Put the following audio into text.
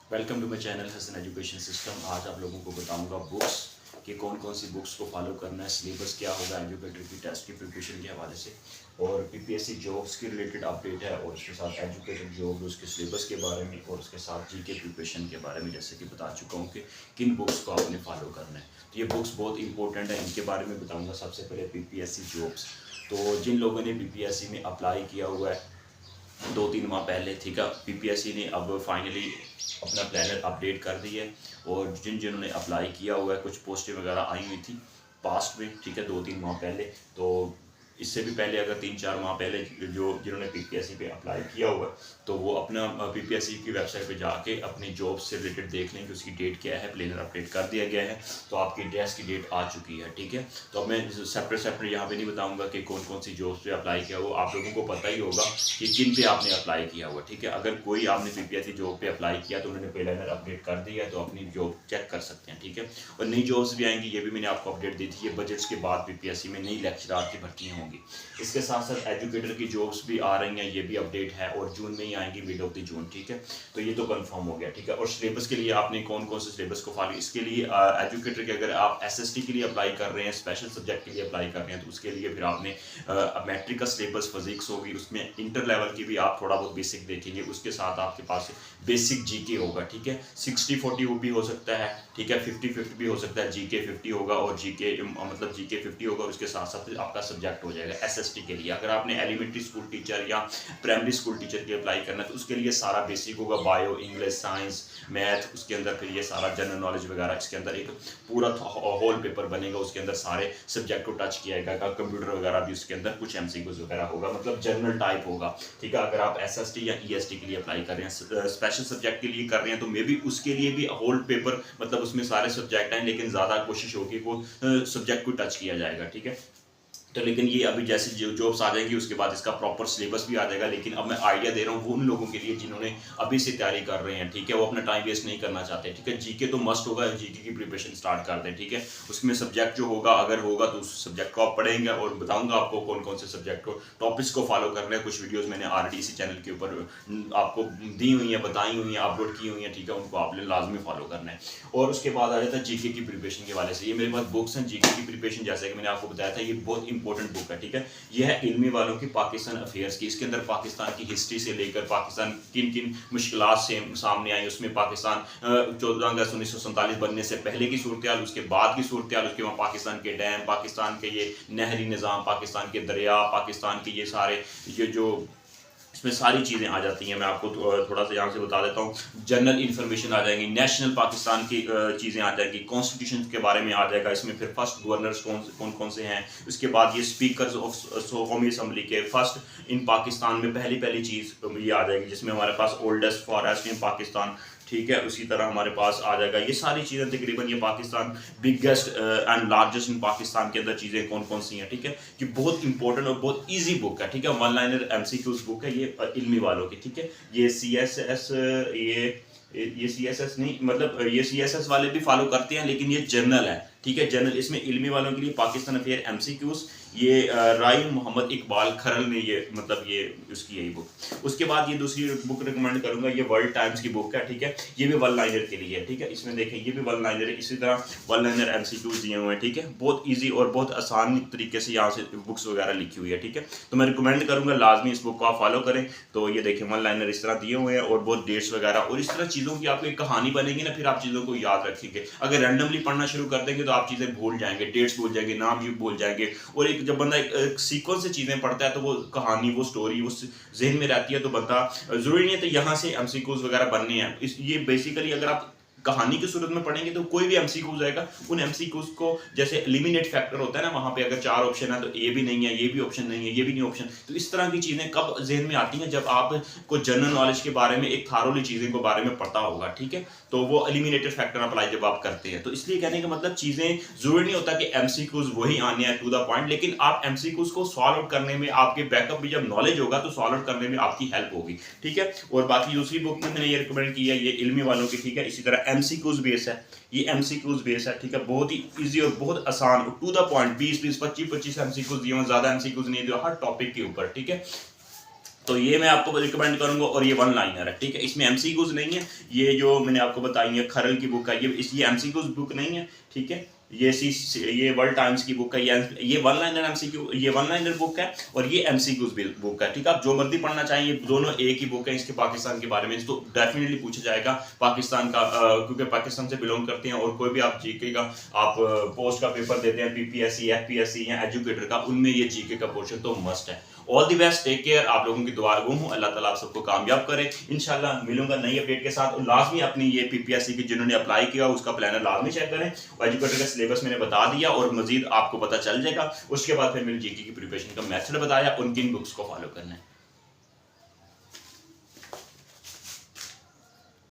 Welcome to my channel Hasan education system. आज आप लोगों को बताऊंगा बुक्स कि कौन कौन सी बुक्स को फॉलो करना है, सिलेबस क्या होगा एजुकेटर की टेस्ट की प्रिपरेशन के हवाले से, और पीपीएससी जॉब्स के रिलेटेड अपडेट है, और उसके साथ एजुकेटर जॉब उसके सिलेबस के बारे में, और उसके साथ जीके प्रिपरेशन के बारे में जैसे कि बता चुका हूँ कि किन बुक्स को आपने फॉलो करना है। तो ये बुक्स बहुत इंपॉर्टेंट है, इनके बारे में बताऊँगा। सबसे पहले पीपीएससी जॉब्स, तो जिन लोगों ने पीपीएससी में अप्लाई किया हुआ है 2-3 माह पहले, ठीक है, पीपीएससी ने अब फाइनली अपना प्लानर अपडेट कर दिया है। और जिन्होंने अप्लाई किया हुआ है, कुछ पोस्टें वगैरह आई हुई थी पास्ट में, ठीक है, 2-3 माह पहले। तो इससे भी पहले अगर 3-4 माह पहले जिन्होंने पीपीएससी पे अप्लाई किया हुआ है, तो वो अपना पीपीएससी की वेबसाइट पे जाके अपनी जॉब से रिलेटेड देख लें कि उसकी डेट क्या है। प्लानर अपडेट कर दिया गया है, तो आपकी टेस्ट की डेट आ चुकी है, ठीक है। तो अब मैं सेपरेट यहाँ पे नहीं बताऊंगा कि कौन कौन सी जॉब्स पे अप्लाई किया हुआ, आप लोगों को पता ही होगा कि किन पे आपने अप्लाई किया हुआ, ठीक है। अगर कोई आपने पीपीएससी जॉब पे अप्लाई किया तो उन्होंने प्लानर अपडेट कर दिया है, तो अपनी जॉब चेक कर सकते हैं, ठीक है। और नई जॉब्स भी आएंगी, ये भी मैंने आपको अपडेट दी थी। ये बजट्स के बाद पीपीएससी में नई लेक्चरार की भर्तियाँ होंगी। इसके साथ साथ एजुकेटर की जॉब्स भी आ रही हैं, ये भी अपडेट है, और जून में ही आएंगी, मिड ऑफ द जून, ठीक है। तो ये तो कंफर्म हो गया, ठीक है। और सिलेबस के लिए आपने कौन कौन से सिलेबस को फॉलो, इसके लिए एजुकेटर के अगर आप एसएसटी के लिए अप्लाई कर रहे हैं, स्पेशल सब्जेक्ट के लिए अप्लाई कर रहे हैं, तो उसके लिए फिर आपने मैट्रिक का सिलेबस फिजिक्स होगी, उसमें इंटर लेवल की भी आप थोड़ा बहुत बेसिक देखेंगे, उसके साथ आपके पास बेसिक जीके होगा, ठीक है। 60-40 वो भी हो सकता है, ठीक है, 50-50 भी हो सकता है। जीके 50 होगा और जीके मतलब जीके 50 होगा, और उसके साथ साथ आपका सब्जेक्ट हो जाएगा एसएसटी के लिए। अगर आपने एलिमेंट्री स्कूल टीचर या प्राइमरी स्कूल टीचर के अप्लाई करना है, तो उसके लिए सारा बेसिक होगा, बायो, इंग्लिश, साइंस, मैथ, उसके अंदर फिर ये सारा जनरल नॉलेज वगैरह, इसके अंदर एक पूरा होल पेपर बनेगा, उसके अंदर सारे सब्जेक्ट को टच किया जाएगा। कंप्यूटर वगैरह भी उसके अंदर कुछ एमसीक्यूज वगैरह होगा, मतलब जनरल टाइप होगा, ठीक है। अगर आप एसएसटी या ईएसटी के लिए अप्लाई कर रहे हैं, स्पेशल सब्जेक्ट के लिए कर रहे हैं, तो मे बी उसके लिए भी होल पेपर, मतलब उसमें सारे सब्जेक्ट हैं, लेकिन ज़्यादा कोशिश होगी वो सब्जेक्ट को टच किया जाएगा, ठीक है। तो लेकिन ये अभी जैसे जॉब्स आ जाएंगी उसके बाद इसका प्रॉपर सिलेबस भी आ जाएगा। लेकिन अब मैं आइडिया दे रहा हूँ वो उन लोगों के लिए जिन्होंने अभी से तैयारी कर रहे हैं, ठीक है, वो अपना टाइम वेस्ट नहीं करना चाहते, ठीक है। जीके तो मस्ट होगा, जीके की प्रिपरेशन स्टार्ट कर दें, ठीक है। उसमें सब्जेक्ट जो होगा, अगर होगा तो उस सब्जेक्ट को आप पढ़ेंगे, और बताऊंगा आपको कौन कौन से सब्जेक्ट को, टॉपिक्स को फॉलो करना है। कुछ वीडियोज़ मैंने ऑलरेडी इसी चैनल के ऊपर आपको दी हुई हैं, बताई हुई हैं, अपलोड की हुई हैं, ठीक है, उनको आपने लाजमी फॉलो करना है। और उसके बाद आ जाता है जीके की प्रिपरेशन के वाले से। ये मेरे पास बुक्स हैं जीके की प्रिपरेशन, जैसे कि मैंने आपको बताया था, ये बहुत इंपॉर्टेंट बुक है, ठीक है। यह है इल्मी वालों की पाकिस्तान अफेयर्स की। इसके अंदर पाकिस्तान की हिस्ट्री से लेकर पाकिस्तान किन किन मुश्किलात से सामने आई, उसमें पाकिस्तान 14 अगस्त 1947 बनने से पहले की सूरत हाल, उसके बाद की सूरत हाल, उसके बाद पाकिस्तान के डैम, पाकिस्तान के ये नहरी निज़ाम, पाकिस्तान के दरिया, पाकिस्तान के ये सारे ये जो इसमें सारी चीज़ें आ जाती हैं। मैं आपको थोड़ा सा यहाँ से बता देता हूँ। जनरल इन्फॉर्मेशन आ जाएंगी, नेशनल पाकिस्तान की चीज़ें आ जाएंगी, कॉन्स्टिट्यूशन के बारे में आ जाएगा इसमें, फिर फर्स्ट गवर्नर्स कौन कौन से हैं, उसके बाद ये स्पीकर्स ऑफ कौमी असम्बली के फर्स्ट इन पाकिस्तान में पहली चीज़ ये आ जाएगी, जिसमें हमारे पास ओल्डेस्ट फॉरेस्ट इन पाकिस्तान, ठीक है। उसी तरह हमारे पास आ जाएगा ये सारी चीज़ें तकरीबन, ये Pakistan biggest and largest in Pakistan के अंदर चीज़ें कौन कौन सी हैं, ठीक है। कि बहुत इंपॉर्टेंट और बहुत इजी बुक है, ठीक है। वन लाइनर एमसीक्यूज बुक है ये इल्मी वालों की, ठीक है। ये सीएसएस ये सीएसएस नहीं, मतलब ये सीएसएस वाले भी फॉलो करते हैं, लेकिन ये जर्नल है, ठीक है, जर्नल। इसमें इल्मी वालों के लिए पाकिस्तान अफेयर एमसीक्यूज, ये राई मोहम्मद इकबाल खरल ने ये मतलब ये उसकी यही बुक। उसके बाद ये दूसरी बुक रिकमेंड करूंगा, ये वर्ल्ड टाइम्स की बुक है, ठीक है। ये भी वन लाइनर के लिए है, ठीक है। इसमें देखें ये भी वन लाइनर है, इसी तरह वन लाइनर एमसीक्यूज दिए हुए हैं, ठीक है। बहुत ईजी और बहुत आसान तरीके से यहाँ से बुक्स वगैरह लिखी हुई है, ठीक है। तो मैं रिकमेंड करूंगा लाजमी इस बुक को आप फॉलो करें। तो ये देखें वन लाइनर इस तरह दिए हुए हैं, और बहुत डेट्स वगैरह, और इस तरह चीज़ों की आपको एक कहानी बनेगी ना, फिर आप चीज़ों को याद रखेंगे। अगर रैंडमली पढ़ना शुरू कर देंगे तो आप चीज़ें भूल जाएंगे, डेट्स भूल जाएंगे, नाम भी भूल जाएंगे। और एक जब बंदा एक सीक्वेंस से चीज़ें पढ़ता है, तो वो कहानी, वो स्टोरी वो जहन में रहती है, तो बंदा ज़रूरी नहीं है तो यहाँ से एमसीक्यूज वगैरह बनने हैं। ये बेसिकली अगर आप कहानी की सूरत में पढ़ेंगे तो कोई भी एमसीक्यूज आएगा, उन एमसीक्यूज को जैसे एलिमिनेट फैक्टर होता है ना, वहां पे अगर 4 ऑप्शन है तो ये भी नहीं है, ये भी ऑप्शन नहीं है, ये भी नहीं ऑप्शन। तो इस तरह की चीज़ें कब जहन में आती हैं, जब आपको जनरल नॉलेज के बारे में एक थारोली चीज़ें के बारे में पता होगा, ठीक है। तो वो एलिमिनेटेड फैक्टर अप्लाई जब आप करते हैं, तो इसलिए कहने का मतलब चीज़ें जरूरी नहीं होता कि एमसीक्यूज वही आने हैं टू द पॉइंट, लेकिन आप एमसीक्यूज को सॉल्व आउट करने में आपके बैकअप भी जब नॉलेज होगा तो सॉल्व आउट करने में आपकी हेल्प होगी, ठीक है। और बाकी दूसरी बुक में मैंने ये रिकमेंड किया है, ये इल्मी वालों की, ठीक है। इसी तरह एमसीक्यूज बेस है, ये एमसीक्यूज बेस है, ठीक है। बहुत ही इजी और बहुत आसान टू द पॉइंट, 20-20 25-25 एमसीक्यूज दिए, ज्यादा एमसीक्यूज नहीं दिए हर टॉपिक के ऊपर, ठीक है। तो ये मैं आपको रिकमेंड करूंगा। और ये वन लाइनर है, ठीक है, इसमें एमसीक्यूज नहीं है। ये जो मैंने आपको बताई है खरल की बुक है, ये एमसीक्यूज बुक नहीं है, ठीक है। ये वर्ल्ड टाइम्स की बुक है, ये वन लाइनर एमसीक्यू, ये वन लाइनर बुक है और ये एमसीक्यूज बुक है, ठीक है। आप जो मर्जी पढ़ना चाहिए, दोनों एक ही बुक है। इसके पाकिस्तान के बारे में तो डेफिनेटली पूछा जाएगा पाकिस्तान का, क्योंकि पाकिस्तान से बिलोंग करते हैं। और कोई भी आप जीके का आप पोस्ट का पेपर देते हैं, पीपीएससी, एफपीएससी या एजुकेटर का, उनमें ये जीके का पोर्शन तो मस्ट है। All the best, take care. आप लोगों की दुआ गो हूँ, अल्लाह ताला आप सबको कामयाब करे। इंशाल्लाह मिलूंगा नई अपडेट के साथ। और लाजमी अपनी ये पीपीएससी की जिन्होंने अप्लाई किया उसका प्लानर लाजमी चेक करें। एजुकेटर का सिलेबस मैंने बता दिया और मजीद आपको पता चल जाएगा। उसके बाद फिर मैंने जीके की प्रिपरेशन का मेथड बताया, उन किन बुक्स को फॉलो करना है।